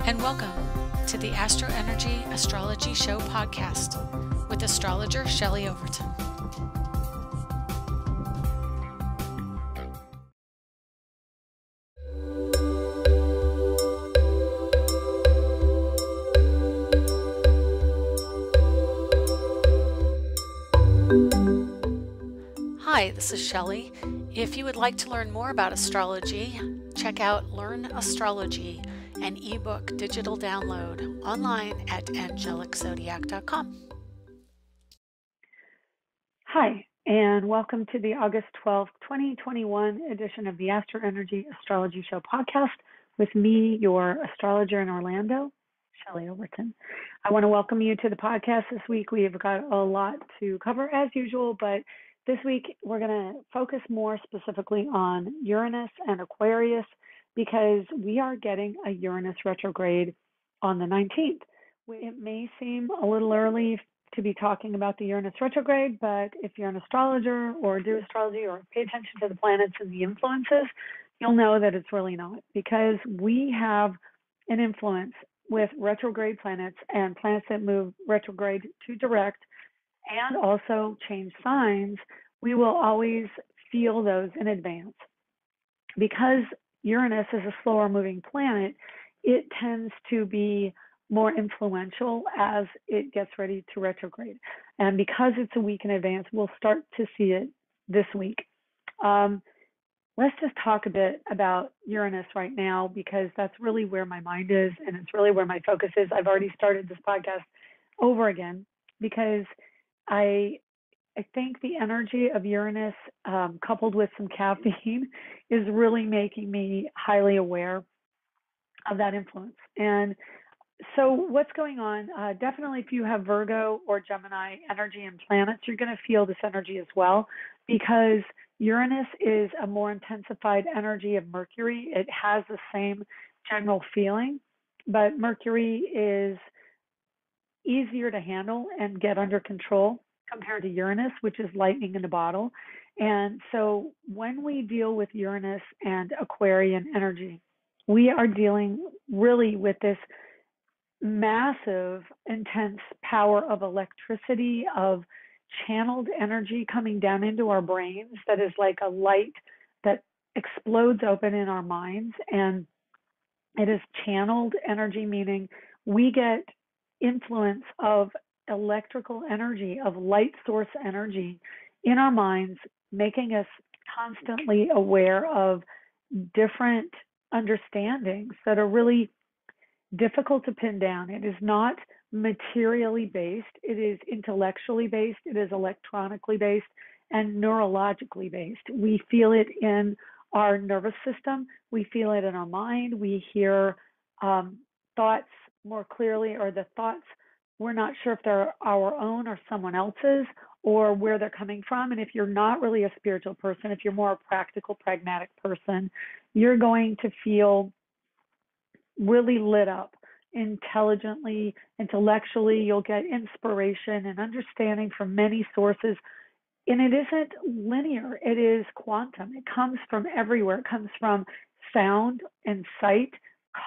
and welcome to the AstroEnergy Astrology Show podcast with Astrologer Shelley Overton. Hi, this is Shelley. If you would like to learn more about astrology, check out Learn Astrology, an ebook digital download online at angeliczodiac.com. Hi, and welcome to the August 12th, 2021 edition of the AstroEnergy Astrology Show podcast with me, your astrologer in Orlando, Shelley Overton. I want to welcome you to the podcast this week. We have got a lot to cover as usual, but this week we're going to focus more specifically on Uranus and Aquarius because we are getting a Uranus retrograde on the 19th. It may seem a little early to be talking about the Uranus retrograde, but if you're an astrologer or do astrology or pay attention to the planets and the influences, you'll know that it's really not, because we have an influence with retrograde planets and planets that move retrograde to direct and also change signs. We will always feel those in advance. Because Uranus is a slower moving planet, it tends to be more influential as it gets ready to retrograde. And because it's a week in advance, we'll start to see it this week. Let's just talk a bit about Uranus right now, because that's really where my mind is and it's really where my focus is. I've already started this podcast over again because I think the energy of Uranus coupled with some caffeine is really making me highly aware of that influence. And so what's going on? Definitely if you have Virgo or Gemini energy and planets, you're going to feel this energy as well, because Uranus is a more intensified energy of Mercury. It has the same general feeling, but Mercury is easier to handle and get under control compared to Uranus, which is lightning in a bottle. And so when we deal with Uranus and Aquarian energy, we are dealing really with this massive, intense power of electricity, of channeled energy coming down into our brains that is like a light that explodes open in our minds. And it is channeled energy, meaning we get influence of electrical energy, of light source energy in our minds, making us constantly aware of different understandings that are really difficult to pin down. It is not materially based, it is intellectually based, it is electronically based, and neurologically based. We feel it in our nervous system, we feel it in our mind, we hear thoughts more clearly, or the thoughts, we're not sure if they're our own or someone else's, or where they're coming from. And if you're not really a spiritual person, if you're more a practical, pragmatic person, you're going to feel really lit up intelligently, intellectually. You'll get inspiration and understanding from many sources. And it isn't linear, it is quantum. It comes from everywhere. It comes from sound and sight,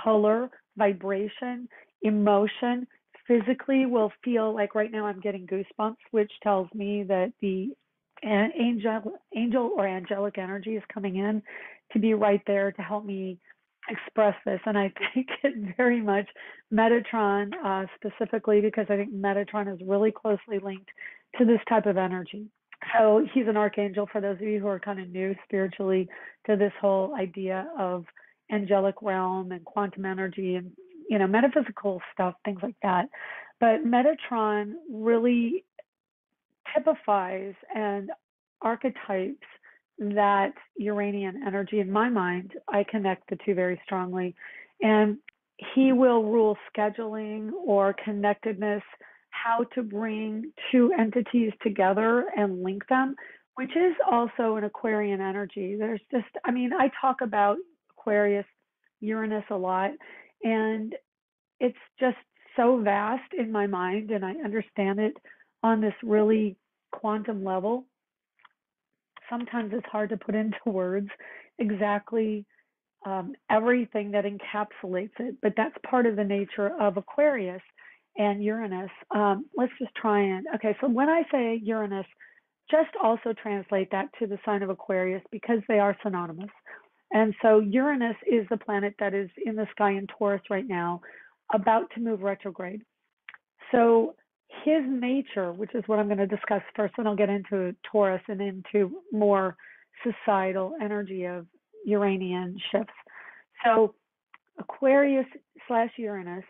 color, vibration, emotion. Physically, we'll feel like right now I'm getting goosebumps, which tells me that the angel or angelic energy is coming in to be right there to help me express this. And I think it very much Metatron specifically, because I think Metatron is really closely linked to this type of energy. So he's an archangel, for those of you who are kind of new spiritually to this whole idea of angelic realm and quantum energy and metaphysical stuff, things like that. But Metatron really typifies and archetypes that Uranian energy. In my mind, I connect the two very strongly. And he will rule scheduling or connectedness, how to bring two entities together and link them, which is also an Aquarian energy. There's just, I talk about Aquarius, Uranus a lot, and it's just so vast in my mind, and I understand it on this really quantum level. Sometimes it's hard to put into words exactly everything that encapsulates it. But that's part of the nature of Aquarius and Uranus. Let's just try and, okay, so when I say Uranus, just also translate that to the sign of Aquarius because they are synonymous. And so Uranus is the planet that is in the sky in Taurus right now, about to move retrograde. So his nature, which is what I'm going to discuss first, and I'll get into Taurus and into more societal energy of Uranian shifts. So Aquarius / Uranus,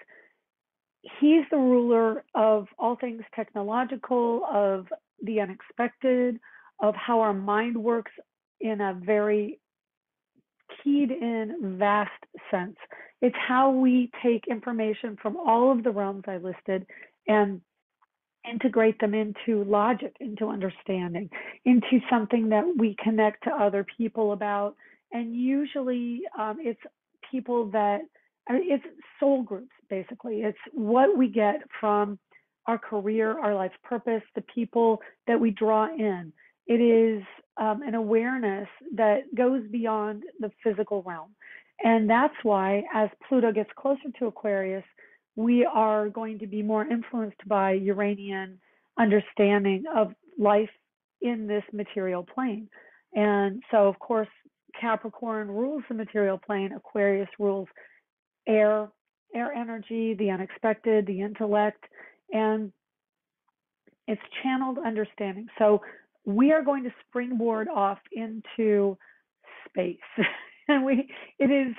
he's the ruler of all things technological, of the unexpected, of how our mind works in a very keyed in, vast sense. It's how we take information from all of the realms I listed and integrate them into logic, into understanding, into something that we connect to other people about. And usually it's people that, it's soul groups, basically. It's what we get from our career, our life's purpose, the people that we draw in. It is an awareness that goes beyond the physical realm. And that's why, as Pluto gets closer to Aquarius, we are going to be more influenced by Uranian understanding of life in this material plane. And so, of course, Capricorn rules the material plane, Aquarius rules air energy, the unexpected, the intellect, and it's channeled understanding. So we are going to springboard off into space. And it is,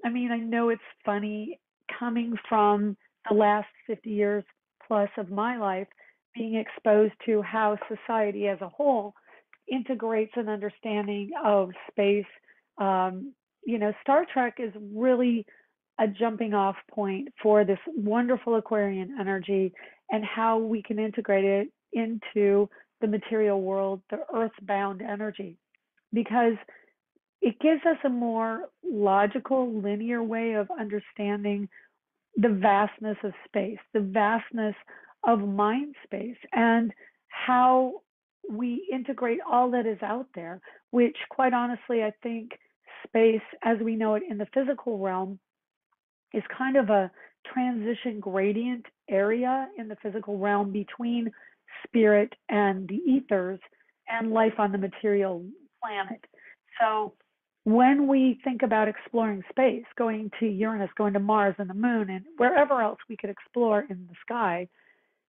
I mean, I know it's funny coming from the last 50 years plus of my life, being exposed to how society as a whole integrates an understanding of space. Star Trek is really a jumping off point for this wonderful Aquarian energy and how we can integrate it into the material world, the earthbound energy, because it gives us a more logical, linear way of understanding the vastness of space, the vastness of mind space, and how we integrate all that is out there, which quite honestly, I think space as we know it in the physical realm is kind of a transition gradient area in the physical realm between spirit and the ethers and life on the material planet. So when we think about exploring space, going to Uranus, going to Mars and the moon and wherever else we could explore in the sky,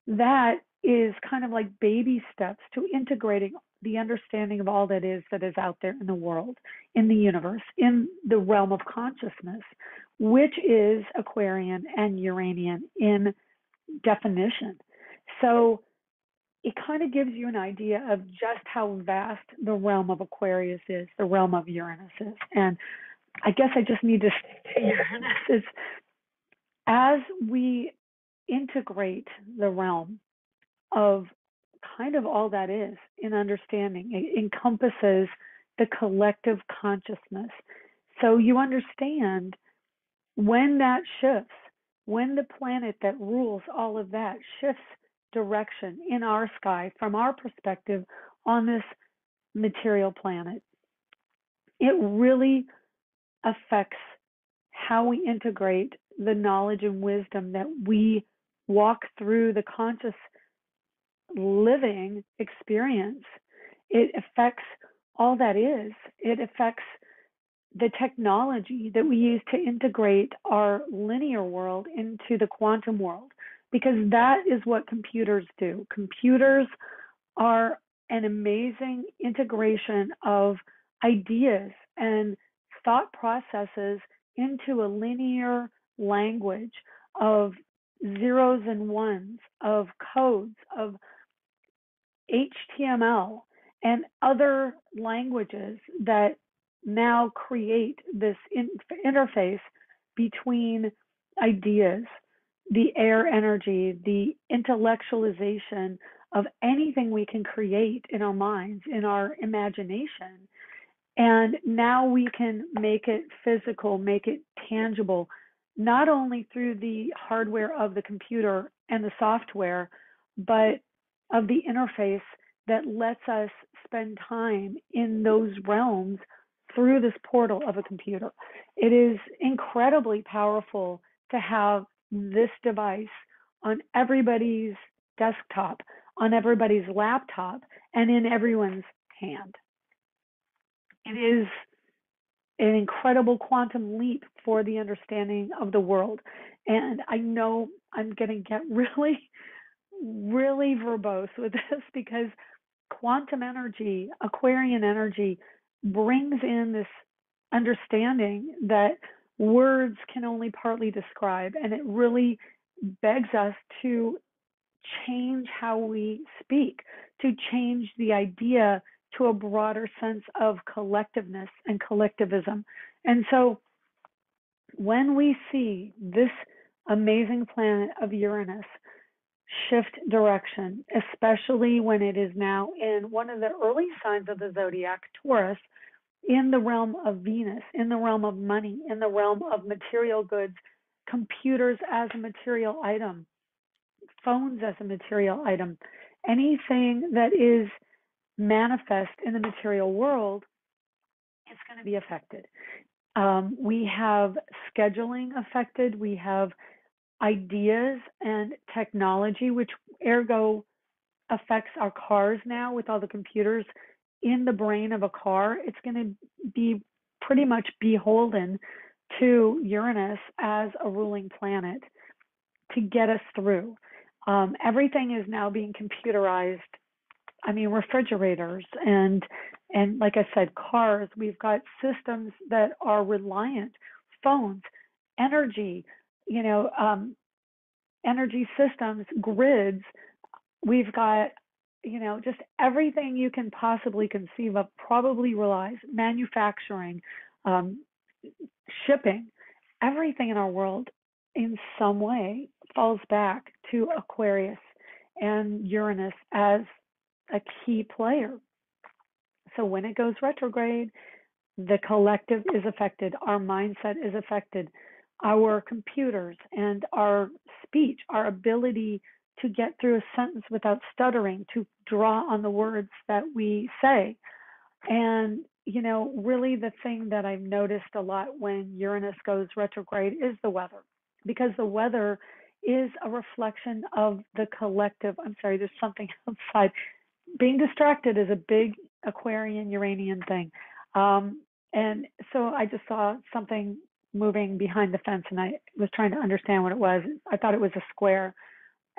that is kind of like baby steps to integrating the understanding of all that is out there in the world, in the universe, in the realm of consciousness, which is Aquarian and Uranian in definition. So it kind of gives you an idea of just how vast the realm of Aquarius is, the realm of Uranus is. And I guess I just need to say Uranus is, as we integrate the realm of kind of all that is in understanding, it encompasses the collective consciousness. So you understand when that shifts, when the planet that rules all of that shifts direction in our sky from our perspective on this material planet, it really affects how we integrate the knowledge and wisdom that we walk through the conscious living experience. It affects all that is. It affects the technology that we use to integrate our linear world into the quantum world, because that is what computers do. Computers are an amazing integration of ideas and thought processes into a linear language of zeros and ones, of codes, of HTML and other languages that now create this interface between ideas, the air energy, the intellectualization of anything we can create in our minds, in our imagination. And now we can make it physical, make it tangible, not only through the hardware of the computer and the software, but of the interface that lets us spend time in those realms through this portal of a computer. It is incredibly powerful to have this device on everybody's desktop, on everybody's laptop, and in everyone's hand. It is an incredible quantum leap for the understanding of the world. And I know I'm going to get really, really verbose with this because quantum energy, Aquarian energy, brings in this understanding that words can only partly describe, and it really begs us to change how we speak, to change the idea to a broader sense of collectiveness and collectivism. And so when we see this amazing planet of Uranus shift direction, especially when it is now in one of the early signs of the zodiac, Taurus, in the realm of Venus, in the realm of money, in the realm of material goods, computers as a material item, phones as a material item, anything that is manifest in the material world is going to be affected. We have scheduling affected. We have ideas and technology, which ergo affects our cars now with all the computers in the brain of a car. It's going to be pretty much beholden to Uranus as a ruling planet to get us through. Everything is now being computerized. I mean, refrigerators and like I said, cars. We've got systems that are reliant, phones, energy, energy systems, grids. We've got, just everything you can possibly conceive of probably relies, manufacturing, shipping, everything in our world in some way falls back to Aquarius and Uranus as a key player. So when it goes retrograde, the collective is affected, our mindset is affected, our computers and our speech, our ability to get through a sentence without stuttering, to draw on the words that we say. And, really the thing that I've noticed a lot when Uranus goes retrograde is the weather, because the weather is a reflection of the collective. I'm sorry, there's something outside. Being distracted is a big Aquarian Uranian thing. And so I just saw something moving behind the fence and I was trying to understand what it was. I thought it was a square.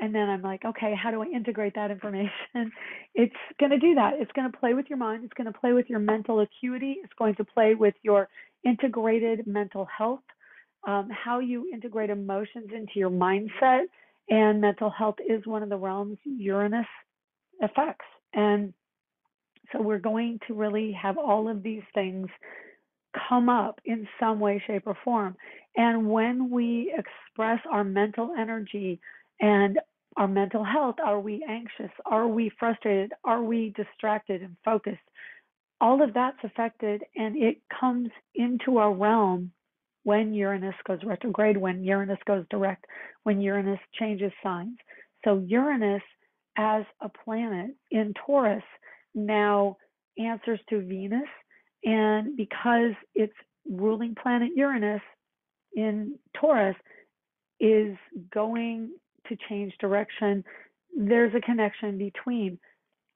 And then I'm like, okay, how do I integrate that information? It's going to do that. It's going to play with your mind. It's going to play with your mental acuity. It's going to play with your integrated mental health, how you integrate emotions into your mindset. And mental health is one of the realms Uranus affects. And so we're going to really have all of these things come up in some way, shape, or form. And when we express our mental energy and our mental health, are we anxious? Are we frustrated? Are we distracted and focused? All of that's affected, and it comes into our realm when Uranus goes retrograde, when Uranus goes direct, when Uranus changes signs. So Uranus as a planet in Taurus now answers to Venus, and because its ruling planet Uranus in Taurus is going to change direction, there's a connection between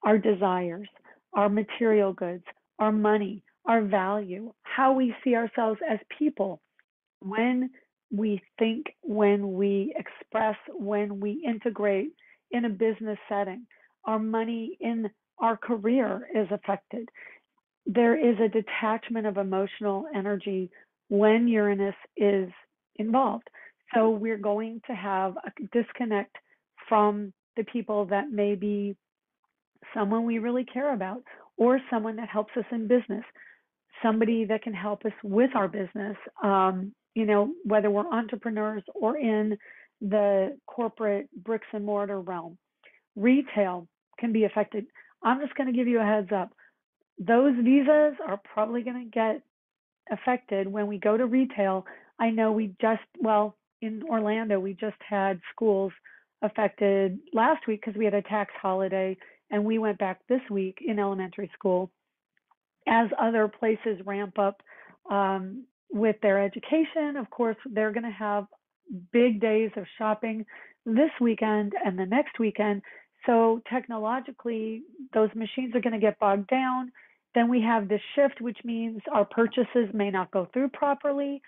our desires, our material goods, our money, our value, how we see ourselves as people, when we think, when we express, when we integrate in a business setting. Our money in our career is affected. There is a detachment of emotional energy when Uranus is involved. So we're going to have a disconnect from the people that may be someone we really care about, or someone that helps us in business, somebody that can help us with our business, whether we're entrepreneurs or in the corporate bricks and mortar realm. Retail can be affected. I'm just going to give you a heads up. Those visas are probably going to get affected when we go to retail. I know in Orlando, we just had schools affected last week because we had a tax holiday, and we went back this week in elementary school. as other places ramp up with their education, of course, they're going to have big days of shopping this weekend and the next weekend. So technologically, those machines are going to get bogged down. Then we have this shift, which means our purchases may not go through properly.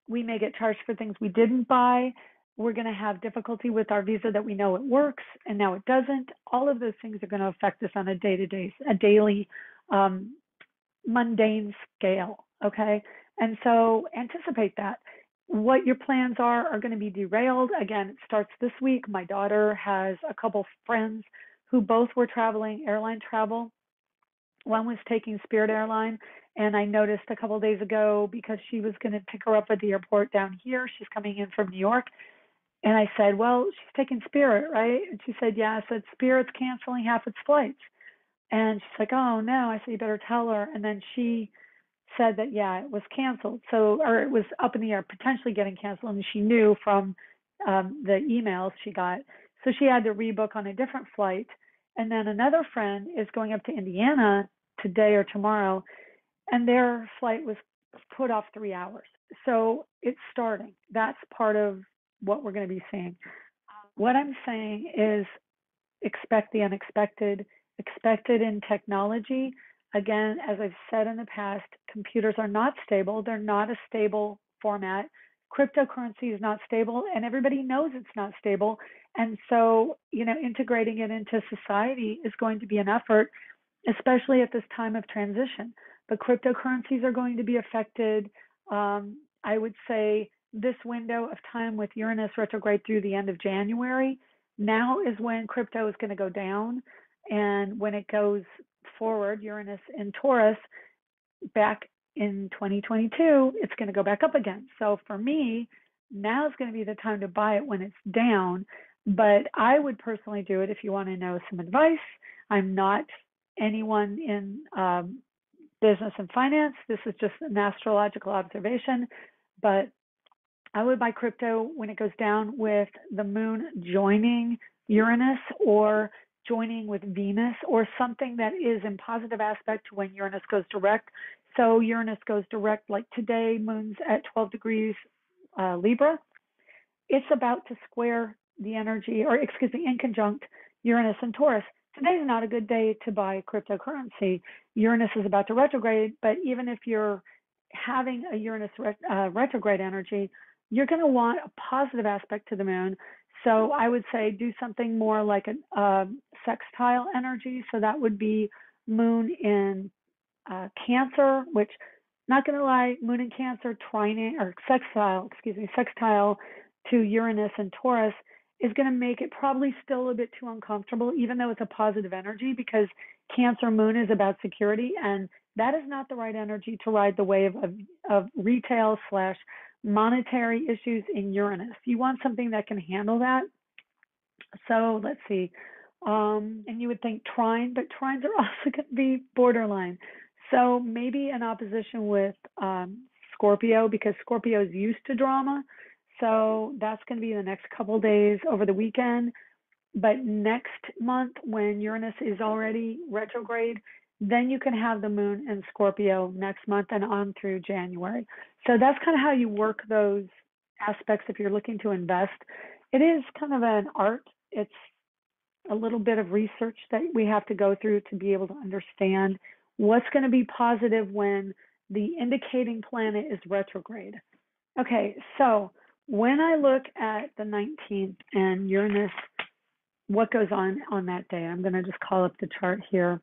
We may get charged for things we didn't buy. We're going to have difficulty with our visa that we know it works and now it doesn't. All of those things are going to affect us on a day-to-day, a daily, mundane scale. Okay. And so anticipate that. What your plans are going to be derailed. Again, it starts this week. My daughter has a couple friends who both were traveling airline travel. One was taking Spirit Airline, and I noticed a couple of days ago because she was going to pick her up at the airport down here. She's coming in from New York. And I said, well, she's taking Spirit, right? And she said, yeah. I said, Spirit's canceling half its flights. And she's like, oh, no. I said, you better tell her. And then she said that, yeah, it was canceled. So, or it was up in the air, potentially getting canceled. And she knew from the emails she got. So she had to rebook on a different flight. And then another friend is going up to Indiana today or tomorrow, and their flight was put off 3 hours. So it's starting. That's part of what we're going to be seeing. What I'm saying is expect the unexpected, expect it in technology. Again, as I've said in the past, computers are not stable. They're not a stable format. Cryptocurrency is not stable, and everybody knows it's not stable. And so, integrating it into society is going to be an effort, especially at this time of transition. But cryptocurrencies are going to be affected. I would say this window of time with Uranus retrograde through the end of January, now is when crypto is going to go down. And when it goes forward, Uranus in Taurus, back in 2022, it's going to go back up again. So for me, now is going to be the time to buy it when it's down. But I would personally do it if you want to know some advice. I'm not anyone in business and finance. This is just an astrological observation. But I would buy crypto when it goes down with the moon joining Uranus or joining with Venus, or something that is in positive aspect to when Uranus goes direct. So Uranus goes direct, like today, moon's at 12 degrees Libra. It's about to square the energy, or excuse me, in conjunct Uranus and Taurus. Today's not a good day to buy cryptocurrency. Uranus is about to retrograde, but even if you're having a Uranus retrograde energy, you're going to want a positive aspect to the moon. So I would say do something more like a sextile energy. So that would be moon in Cancer, which, not going to lie, moon in Cancer sextile to Uranus and Taurus is going to make it probably still a bit too uncomfortable, even though it's a positive energy, because Cancer moon is about security, and that is not the right energy to ride the wave of retail / monetary issues in Uranus. You want something that can handle that. So let's see. And you would think trine, but trines are also going to be borderline. So maybe an opposition with Scorpio, because Scorpio is used to drama. So that's going to be the next couple of days over the weekend. But next month, when Uranus is already retrograde, then you can have the moon in Scorpio next month and on through January. So that's kind of how you work those aspects if you're looking to invest. It is kind of an art. It's a little bit of research that we have to go through to be able to understand what's going to be positive when the indicating planet is retrograde. Okay, so when I look at the 19th and Uranus, what goes on that day? I'm going to just call up the chart here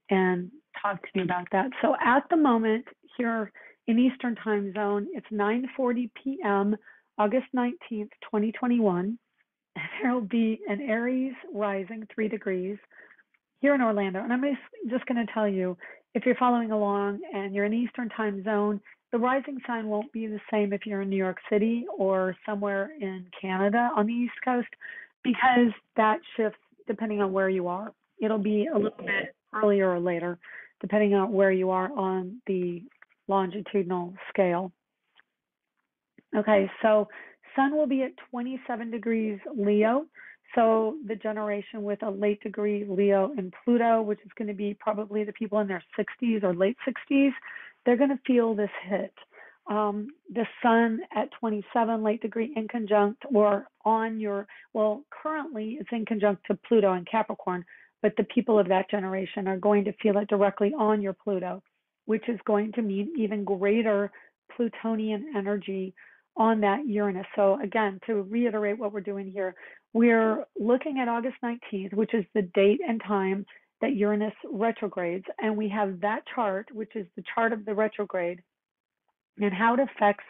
and talk to you about that. So at the moment here in Eastern time zone, it's 9:40 p.m., August 19th, 2021. There will be an Aries rising 3 degrees here in Orlando. And I'm just going to tell you, if you're following along and you're in Eastern time zone, the rising sign won't be the same if you're in New York City or somewhere in Canada on the East Coast, because that shifts depending on where you are. It'll be a little bit earlier or later, depending on where you are on the longitudinal scale. Okay, so Sun will be at 27 degrees Leo. So the generation with a late degree Leo and Pluto, which is going to be probably the people in their 60s or late 60s, they're going to feel this hit. The sun at 27, late degree in conjunct or on your, well, currently it's in conjunct to Pluto and Capricorn, but the people of that generation are going to feel it directly on your Pluto, which is going to mean even greater Plutonian energy on that Uranus. So again, to reiterate what we're doing here, we're looking at August 19th, which is the date and time that Uranus retrogrades, and we have that chart, which is the chart of the retrograde, and how it affects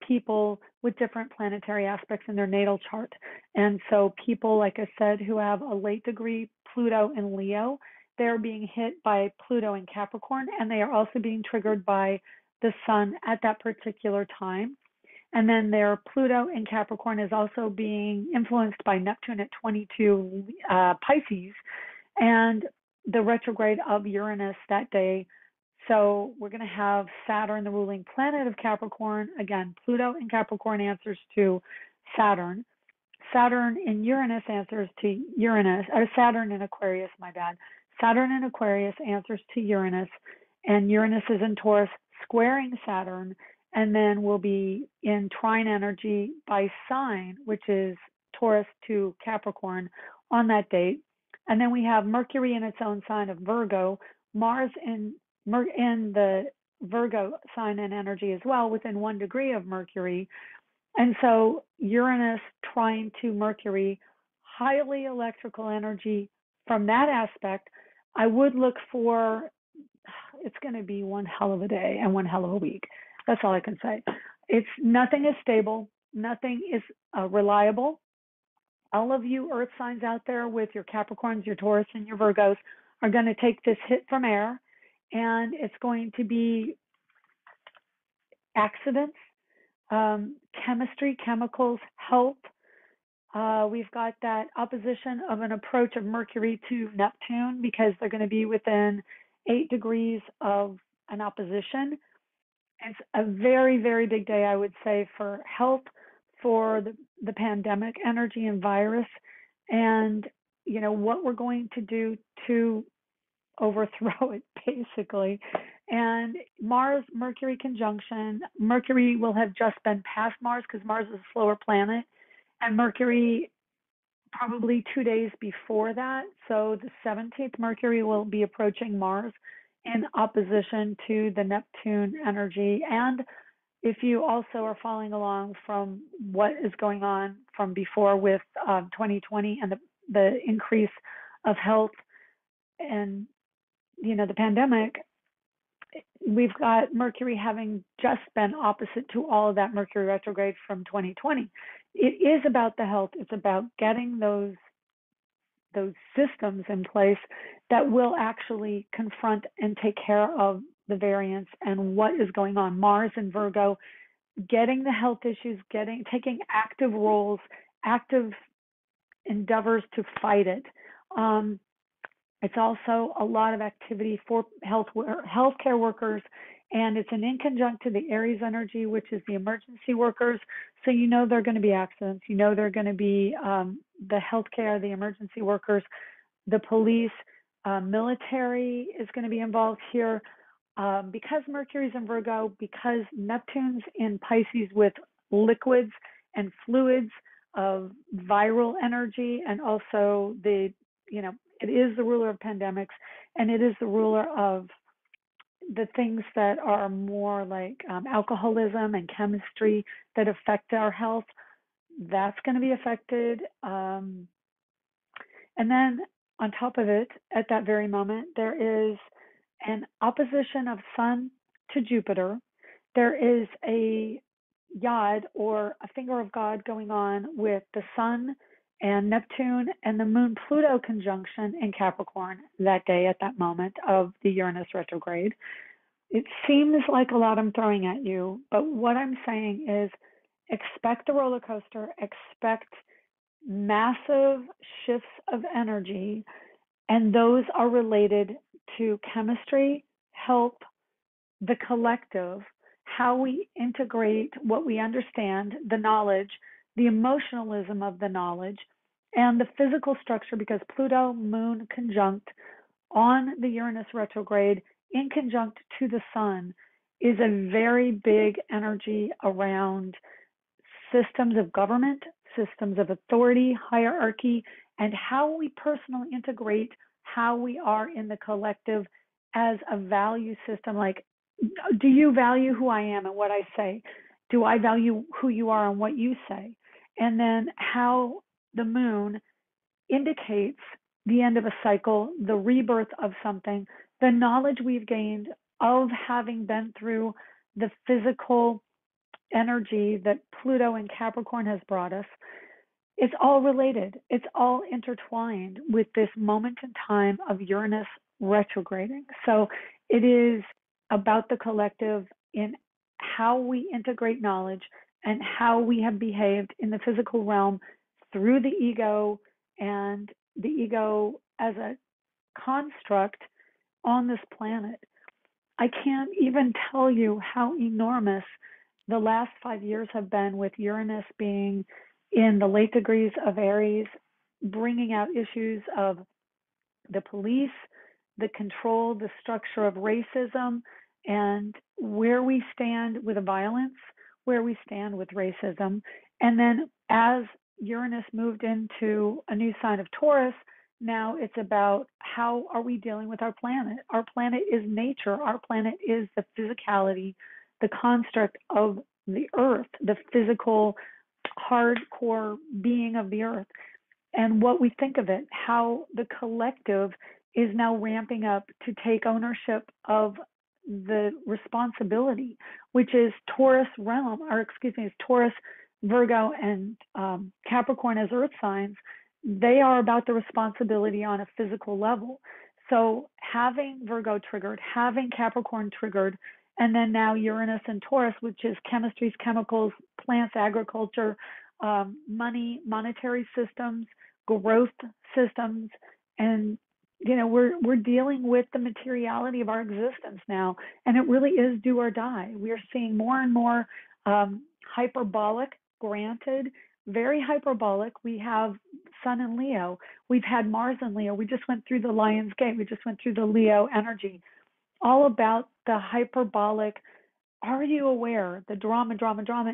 people with different planetary aspects in their natal chart. And so people, like I said, who have a late degree Pluto in Leo, they're being hit by Pluto in Capricorn, and they are also being triggered by the sun at that particular time. And then their Pluto in Capricorn is also being influenced by Neptune at 22 Pisces, and the retrograde of Uranus that day. So we're going to have Saturn, the ruling planet of Capricorn. Again, Pluto in Capricorn answers to Saturn. Saturn in Uranus answers to Uranus, or Saturn in Aquarius, my bad. Saturn in Aquarius answers to Uranus, and Uranus is in Taurus squaring Saturn, and then we'll be in trine energy by sign, which is Taurus to Capricorn on that date. And then we have Mercury in its own sign of Virgo, Mars in the Virgo sign and energy as well, within 1 degree of Mercury. And so Uranus trine to Mercury, highly electrical energy from that aspect. I would look for, it's going to be one hell of a day and one hell of a week. That's all I can say. Nothing is stable. Nothing is reliable. All of you earth signs out there with your Capricorns, your Taurus, and your Virgos are going to take this hit from air, and it's going to be accidents, chemistry, chemicals, health. We've got that opposition of an approach of Mercury to Neptune because they're going to be within 8 degrees of an opposition. It's a very, very big day, I would say, for health, for the pandemic energy and virus, and what we're going to do to overthrow it, basically. And Mars Mercury conjunction, Mercury will have just been past Mars because Mars is a slower planet, and Mercury probably 2 days before that. So the 17th, Mercury will be approaching Mars in opposition to the Neptune energy. And if you also are following along from what is going on from before with 2020 and the increase of health and the pandemic, we've got Mercury having just been opposite to all of that Mercury retrograde from 2020. It is about the health. It's about getting those systems in place that will actually confront and take care of the variants and what is going on. Mars and Virgo, getting the health issues, taking active roles, active endeavors to fight it. It's also a lot of activity for healthcare workers, and it's an inconjunct to the Aries energy, which is the emergency workers. So there are going to be accidents. There are going to be the healthcare, the emergency workers, the police, military is going to be involved here. Because Mercury's in Virgo, because Neptune's in Pisces with liquids and fluids of viral energy, and also it is the ruler of pandemics, and it is the ruler of the things that are more like alcoholism and chemistry that affect our health. That's going to be affected. And then on top of it, at that very moment, there is an opposition of Sun to Jupiter. There is a yod, or a finger of God, going on with the Sun and Neptune and the Moon Pluto conjunction in Capricorn that day at that moment of the Uranus retrograde. It seems like a lot I'm throwing at you, but what I'm saying is expect a roller coaster, expect massive shifts of energy, and those are related to chemistry, health, the collective, how we integrate what we understand, the knowledge, the emotionalism of the knowledge, And the physical structure, because Pluto, Moon conjunct on the Uranus retrograde in conjunct to the Sun, is a very big energy around systems of government, systems of authority, hierarchy, and how we personally integrate how we are in the collective as a value system. Like, do you value who I am and what I say? Do I value who you are and what you say? And then how the moon indicates the end of a cycle, the rebirth of something, the knowledge we've gained of having been through the physical energy that Pluto and Capricorn has brought us. It's all related. It's all intertwined with this moment in time of Uranus retrograding. So it is about the collective in how we integrate knowledge and how we have behaved in the physical realm through the ego, and the ego as a construct on this planet. I can't even tell you how enormous the last 5 years have been, with Uranus being in the late degrees of Aries, bringing out issues of the police, the control, the structure of racism, and where we stand with the violence, where we stand with racism. And then as Uranus moved into a new sign of Taurus, now it's about how are we dealing with our planet. Our planet is nature. Our planet is the physicality, the construct of the earth, the physical, hardcore being of the earth. And what we think of it, how the collective is now ramping up to take ownership of the responsibility, which is Taurus realm, or excuse me, is Taurus, Virgo, and Capricorn as earth signs. They are about the responsibility on a physical level. So having Virgo triggered, having Capricorn triggered, and then now Uranus and Taurus, which is chemistries, chemicals, plants, agriculture, money, monetary systems, growth systems, and we're dealing with the materiality of our existence now, and it really is do or die. We are seeing more and more hyperbolic, granted, very hyperbolic. We have Sun in Leo. We've had Mars in Leo. We just went through the Lion's Gate. We just went through the Leo energy. All about the hyperbolic. Are you aware the drama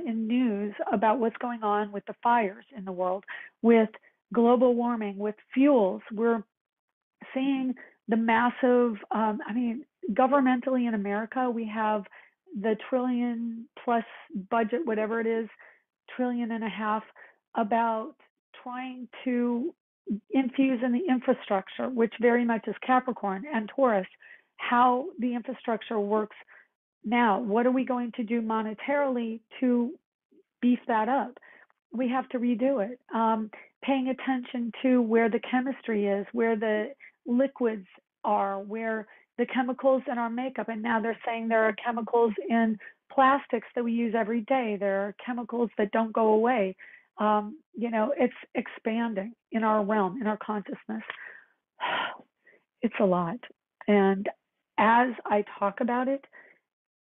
in news about what's going on with the fires in the world, with global warming, with fuels? We're seeing the massive, governmentally in America, we have the trillion plus budget, whatever it is, $1.5 trillion, about trying to infuse in the infrastructure, which very much is Capricorn and Taurus, how the infrastructure works now. What are we going to do monetarily to beef that up? We have to redo it. Paying attention to where the chemistry is, where the liquids are, where the chemicals in our makeup. And now they're saying there are chemicals in plastics that we use every day. There are chemicals that don't go away. It's expanding in our realm, in our consciousness. It's a lot. And as I talk about it,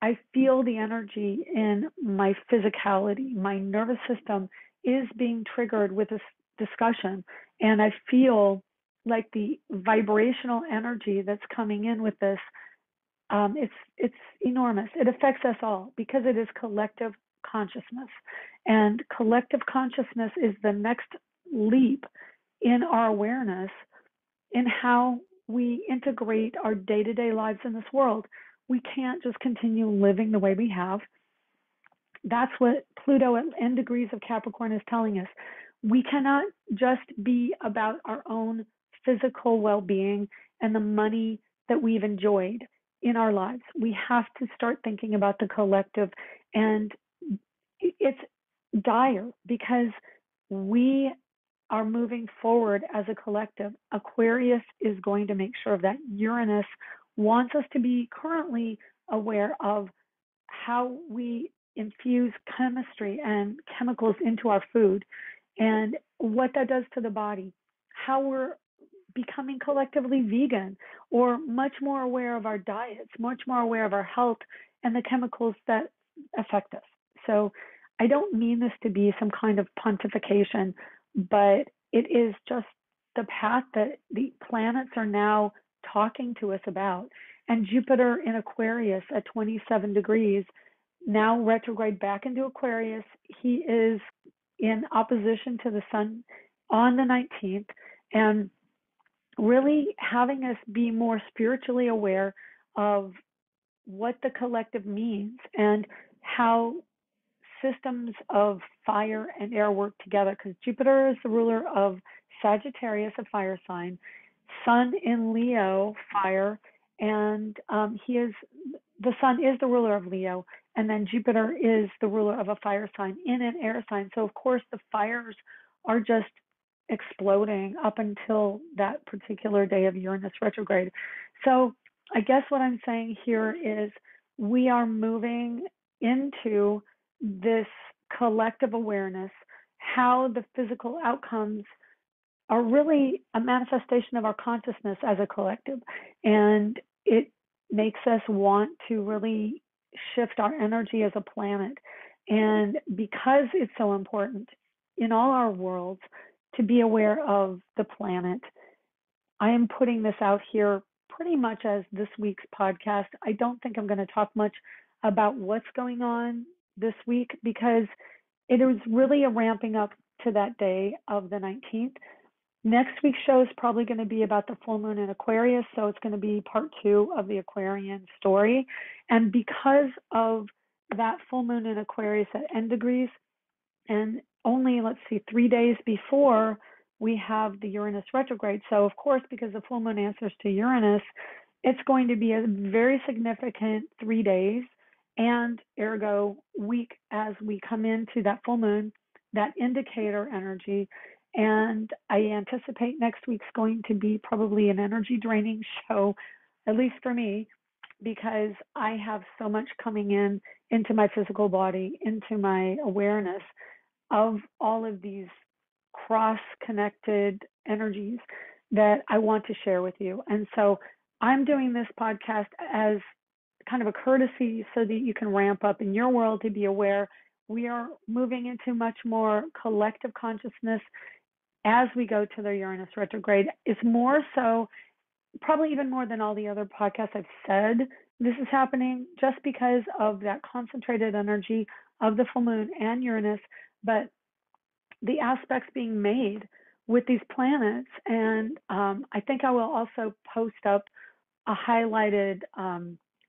I feel the energy in my physicality. My nervous system is being triggered with this discussion. And I feel like the vibrational energy that's coming in with this, it's enormous. It affects us all because it is collective consciousness. And collective consciousness is the next leap in our awareness in how we integrate our day-to-day lives in this world. We can't just continue living the way we have. That's what Pluto at N degrees of Capricorn is telling us. We cannot just be about our own physical well-being and the money that we've enjoyed in our lives. We have to start thinking about the collective, and it's dire because we are moving forward as a collective. Aquarius is going to make sure that Uranus wants us to be currently aware of how we infuse chemistry and chemicals into our food and what that does to the body, how we're becoming collectively vegan, or much more aware of our diets, much more aware of our health and the chemicals that affect us. So I don't mean this to be some kind of pontification, but it is just the path that the planets are now talking to us about. And Jupiter in Aquarius at 27 degrees, now retrograde back into Aquarius. He is in opposition to the sun on the 19th, and really having us be more spiritually aware of what the collective means and how systems of fire and air work together, because Jupiter is the ruler of Sagittarius, a fire sign, Sun in Leo, fire, and the Sun is the ruler of Leo, and then Jupiter is the ruler of a fire sign in an air sign. So of course the fires are just exploding up until that particular day of Uranus retrograde. So I guess what I'm saying here is we are moving into this collective awareness, how the physical outcomes are really a manifestation of our consciousness as a collective. And it makes us want to really shift our energy as a planet. And because it's so important in all our worlds to be aware of the planet, I am putting this out here pretty much as this week's podcast. I don't think I'm going to talk much about what's going on this week because it is really a ramping up to that day of the 19th. Next week's show is probably going to be about the full moon in Aquarius, so it's going to be part 2 of the Aquarian story. And because of that full moon in Aquarius at N degrees, and only, 3 days before we have the Uranus retrograde. So of course, because the full moon answers to Uranus, it's going to be a very significant 3 days, and ergo week as we come into that full moon, that indicator energy. And I anticipate next week's going to be probably an energy draining show, at least for me, because I have so much coming into my physical body, into my awareness of all of these cross-connected energies that I want to share with you. And so I'm doing this podcast as kind of a courtesy so that you can ramp up in your world to be aware. We are moving into much more collective consciousness as we go to the Uranus retrograde. It's more so, probably even more than all the other podcasts I've said, this is happening just because of that concentrated energy of the full moon and Uranus, but the aspects being made with these planets. And I think I will also post up a highlighted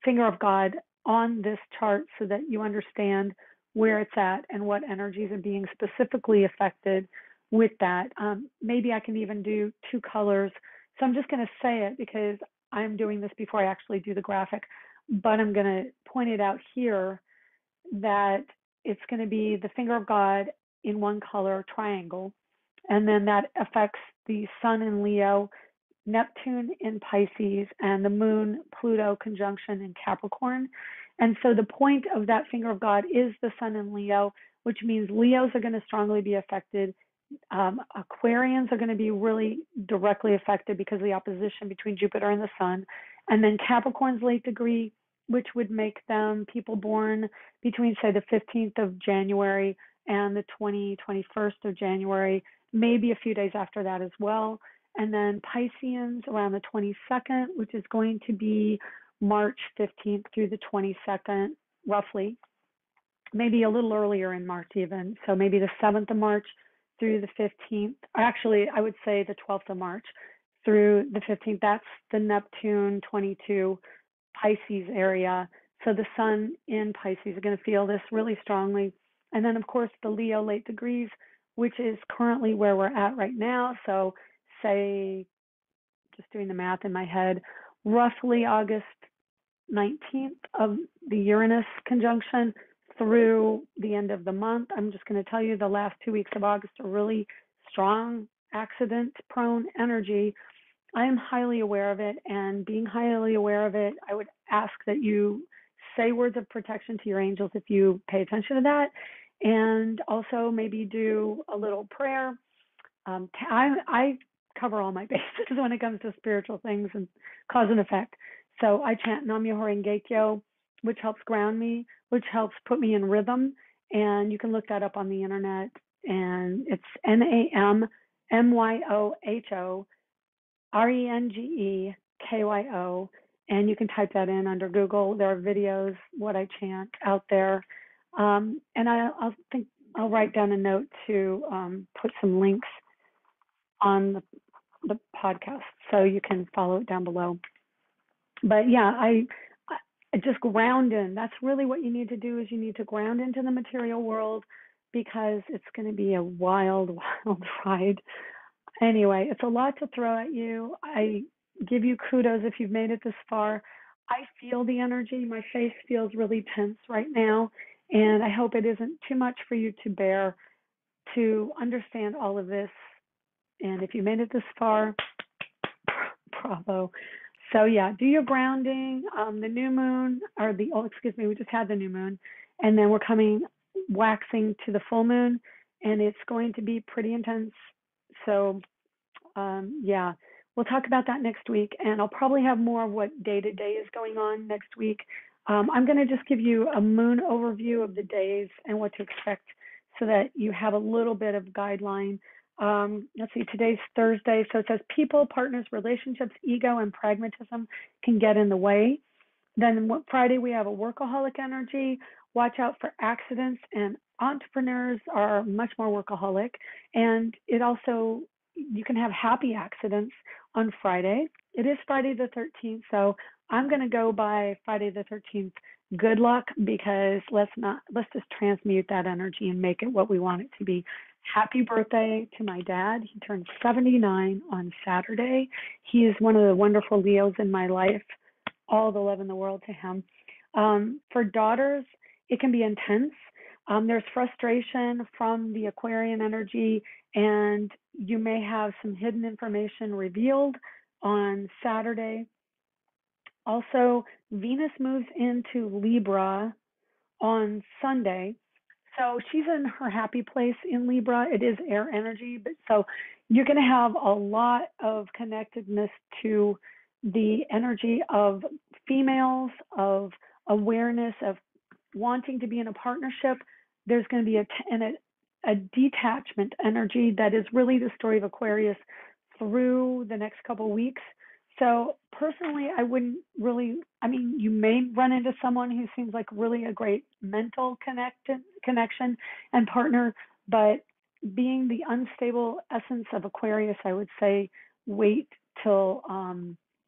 finger of God on this chart so that you understand where it's at and what energies are being specifically affected with that. Maybe I can even do 2 colors. So I'm just going to say it because I'm doing this before I actually do the graphic, but I'm going to point it out here that it's going to be the finger of God in one color, triangle, and then that affects the Sun in Leo, Neptune in Pisces, and the Moon, Pluto conjunction in Capricorn. And so the point of that finger of God is the Sun in Leo, which means Leos are going to strongly be affected. Aquarians are going to be really directly affected because of the opposition between Jupiter and the Sun. And then Capricorn's late degree, which would make them people born between, say, the 15th of January and the 21st of January, maybe a few days after that as well. And then Pisceans around the 22nd, which is going to be March 15th through the 22nd, roughly. Maybe a little earlier in March even. So maybe the 7th of March through the 15th. Actually, I would say the 12th of March through the 15th. That's the Neptune 22 Pisces area. So the Sun in Pisces are going to feel this really strongly. And then, of course, the Leo late degrees, which is currently where we're at right now. So say, just doing the math in my head, roughly August 19th of the Uranus conjunction through the end of the month. I'm just going to tell you the last 2 weeks of August are really strong, accident-prone energy. I am highly aware of it, and being highly aware of it, I would ask that you say words of protection to your angels if you pay attention to that, and also maybe do a little prayer. I cover all my bases when it comes to spiritual things and cause and effect. So I chant Nam-myoho Renge-kyo, which helps ground me, which helps put me in rhythm. And you can look that up on the internet. And it's MYOHORENGEKYO, and you can type that in under Google. There are videos, what I chant out there. And I'll write down a note to put some links on the podcast so you can follow it down below. But yeah, I just ground in. That's really what you need to do, is you need to ground into the material world, because it's going to be a wild, wild ride. Anyway, it's a lot to throw at you. I give you kudos if you've made it this far. I feel the energy. My face feels really tense right now, and I hope it isn't too much for you to bear to understand all of this. And if you made it this far, bravo. So yeah, do your grounding. The new moon, we just had the new moon, and then we're waxing to the full moon, and it's going to be pretty intense. So yeah, we'll talk about that next week, and I'll probably have more of what day-to-day is going on next week. I'm going to just give you a moon overview of the days and what to expect, so that you have a little bit of guideline. Let's see, today's Thursday, so it says people, partners, relationships, ego, and pragmatism can get in the way. Then Friday, we have a workaholic energy. Watch out for accidents, and entrepreneurs are much more workaholic. And it also, you can have happy accidents on Friday. It is Friday the 13th, so I'm going to go by Friday the 13th. Good luck, because let's just transmute that energy and make it what we want it to be. Happy birthday to my dad. He turned 79 on Saturday. He is one of the wonderful Leos in my life. All the love in the world to him. For daughters, it can be intense. There's frustration from the Aquarian energy, and you may have some hidden information revealed on Saturday. Also, Venus moves into Libra on Sunday. So she's in her happy place in Libra. It is air energy, but so you're going to have a lot of connectedness to the energy of females, of awareness, of wanting to be in a partnership. There's going to be a detachment energy that is really the story of Aquarius through the next couple of weeks. So personally, I wouldn't really, you may run into someone who seems like really a great mental connection and partner, but being the unstable essence of Aquarius, I would say wait till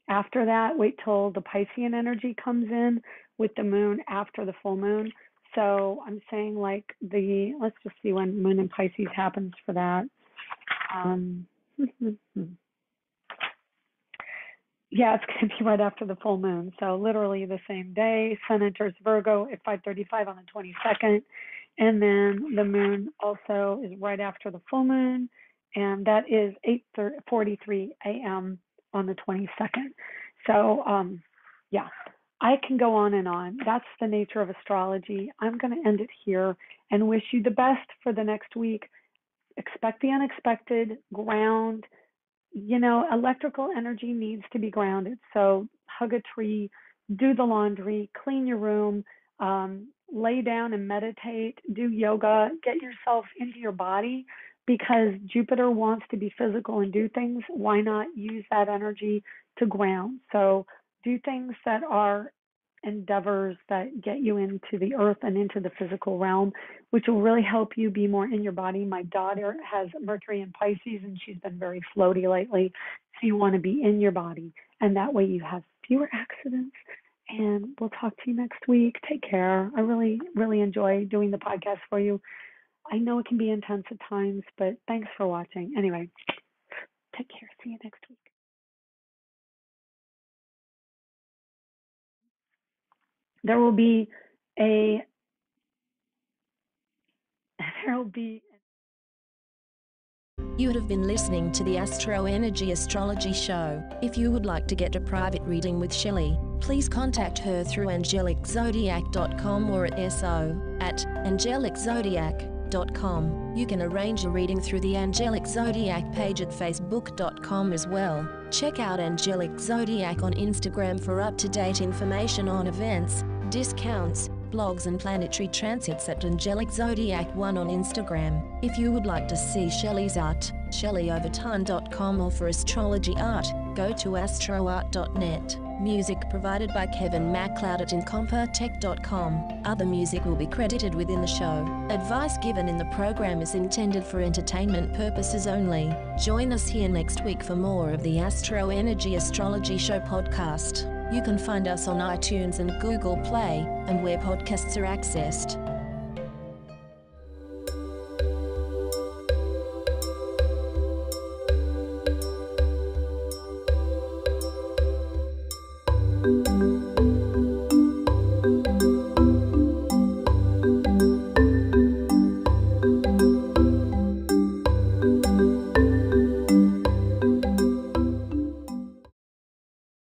after that, wait till the Piscean energy comes in with the moon after the full moon. So I'm saying let's just see when moon in Pisces happens for that. Yeah, it's going to be right after the full moon. So literally the same day. Sun enters Virgo at 5:35 on the 22nd. And then the moon also is right after the full moon. And that is 8:43 a.m. on the 22nd. So yeah, I can go on and on. That's the nature of astrology. I'm going to end it here and wish you the best for the next week. Expect the unexpected, ground. Electrical energy needs to be grounded. So hug a tree, do the laundry, clean your room, lay down and meditate, do yoga, get yourself into your body, because Jupiter wants to be physical and do things. Why not use that energy to ground? So do things that are endeavors that get you into the earth and into the physical realm, which will really help you be more in your body. My daughter has Mercury in Pisces, and she's been very floaty lately. So you want to be in your body, and that way you have fewer accidents. And we'll talk to you next week. Take care. I really, really enjoy doing the podcast for you. I know it can be intense at times, but thanks for watching. Anyway, take care. See you next week. There will be You have been listening to the Astro Energy Astrology Show. If you would like to get a private reading with Shelley, please contact her through angeliczodiac.com or at so@angeliczodiac.com. You can arrange a reading through the Angelic Zodiac page at facebook.com as well. Check out Angelic Zodiac on Instagram for up-to-date information on events, discounts, blogs and planetary transits at Angelic Zodiac 1 on Instagram. If you would like to see Shelley's art, shelleyoverton.com, or for astrology art, go to astroart.net. Music provided by Kevin MacLeod at incompetech.com. Other music will be credited within the show. Advice given in the program is intended for entertainment purposes only. Join us here next week for more of the Astro Energy Astrology Show podcast. You can find us on iTunes and Google Play, and where podcasts are accessed.